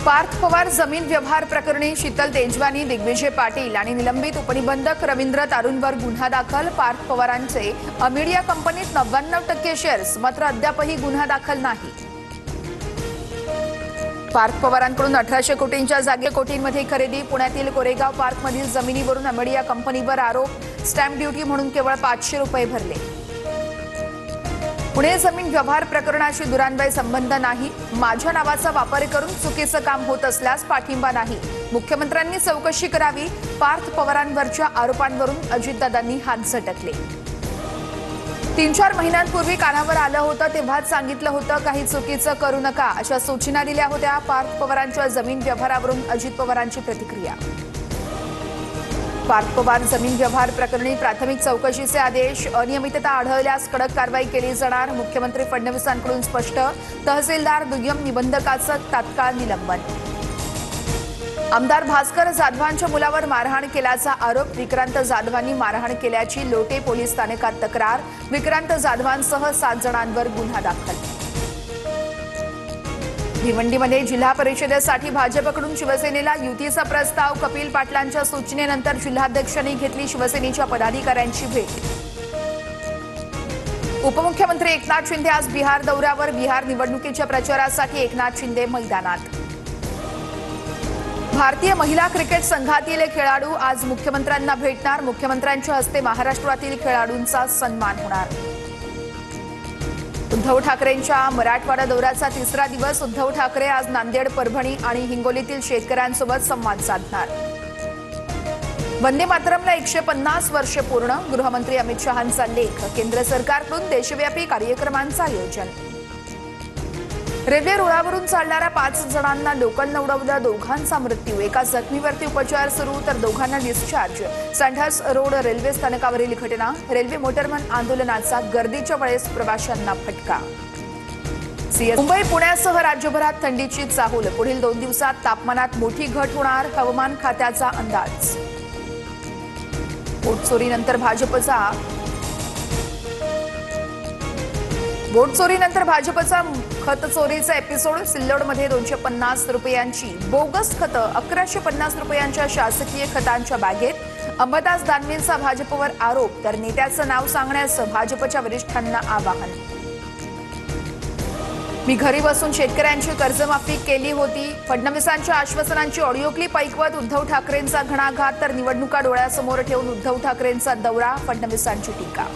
पार्थ पवार जमीन व्यवहार प्रकरणी शीतल तेजवानी, दिग्विजय पाटील आणि निलंबित उपनिबंधक रवींद्र तारूंवर गुन्हा दाखल। पार्थ पवारांचे अमिडिया कंपनीत 99% शेअर्स, मात्र अद्यापही गुन्हा दाखल नाही। पार्थ पवारांकडून 1800 कोटींच्या जागे कोटींमध्ये खरेदी। पुण्यातील कोरेगाव पार्कमधील जमिनीवरून अमिडिया कंपनीवर आरोप। स्टॅम्प ड्युटी म्हणून केवळ 500 रुपये भरले। पुणे जमीन व्यवहार प्रकरणाशी दुरान्वय संबंध नाही। माझ्या नावाचा वापर करून चुकीचं काम होत असल्यास पाठिंबा नाही। मुख्यमंत्र्यांनी चौकशी करावी। पार्थ पवारांवरच्या आरोपांवरून अजितदादांनी हात झटकले। 3-4 महिन्यांपूर्वी कानावर आलं होतं तेव्हाच सांगितलं होतं काही चुकीचं करू नका अशा सूचना दिल्या होत्या। पार्थ पवारांच्या जमीन व्यवहारावरून अजित पवारांची प्रतिक्रिया। पार्थ पवार जमीन व्यवहार प्रकरणी प्राथमिक चौकशीचे आदेश। अनियमितता आढळल्यास कडक कारवाई केली जाणार। मुख्यमंत्री फडणवीसांकडून स्पष्ट। तहसीलदार दुय्यम निबंधकाचं तात्काळ निलंबन। आमदार भास्कर जाधवांच्या मुलावर मारहाण केल्याचा आरोप। विक्रांत जाधवांनी मारहाण केल्याची लोटे पोलीस स्थानकात तक्रार। विक्रांत जाधवांसह 7 जणांवर गुन्हा दाखल। भिवंडीमध्ये जिल्हा परिषदेसाठी भाजपकडून शिवसेनेला युतीचा प्रस्ताव। कपिल पाटलांच्या सूचनेनंतर जिल्हाध्यक्षांनी घेतली शिवसेनेच्या पदाधिकाऱ्यांची भेट। उपमुख्यमंत्री एकनाथ शिंदे आज बिहार दौऱ्यावर। बिहार निवडणुकीच्या प्रचारासाठी एकनाथ शिंदे मैदानात। भारतीय महिला क्रिकेट संघातील खेळाडू आज मुख्यमंत्र्यांना भेटणार। मुख्यमंत्र्यांच्या हस्ते महाराष्ट्रातील खेळाडूंचा सन्मान होणार। उद्धव ठाकरेंच्या मराठवाडा दौऱ्याचा 3रा दिवस। उद्धव ठाकरे आज नांदेड, परभणी आणि हिंगोलीतील शेतकऱ्यांसोबत संवाद साधणार। वंदे मातरमला 150 वर्षे पूर्ण। गृहमंत्री अमित शहांचा लेख। केंद्र सरकारकडून देशव्यापी कार्यक्रमांचं आयोजन। रेल्वे रुळावरून चालणाऱ्या 5 जणांना लोकलनं उडवलं, दोघांचा मृत्यू। एका जखमीवरती उपचार सुरू तर दोघांना डिस्चार्ज। सँडहर्स रोड रेल्वे स्थानकावरील घटना। रेल्वे मोटरमन आंदोलनाचा गर्दीच्या वेळेस प्रवाशांना फटका। मुंबई, पुण्यासह राज्यभरात थंडीची चाहूल। पुढील 2 दिवसात तापमानात मोठी घट होणार। हवामान खात्याचा अंदाज। बोट चोरीनंतर भाजपचा खत चोरीचा एपिसोड। सिल्लोडमध्ये 250 रुपयांची बोगस खतं। 1150 रुपयांच्या शासकीय खतांच्या बॅगेत। अंबादास दानवेंचा भाजपवर आरोप तर नेत्याचं नाव सांगण्याचं भाजपच्या वरिष्ठांना आवाहन। मी घरी बसून शेतकऱ्यांची कर्जमाफी केली होती। फडणवीसांच्या आश्वासनांची ऑडिओ क्लिप ऐकवत उद्धव ठाकरेंचा घणाघात तर निवडणुका डोळ्यासमोर ठेवून उद्धव ठाकरेंचा दौरा। फडणवीसांची टीका।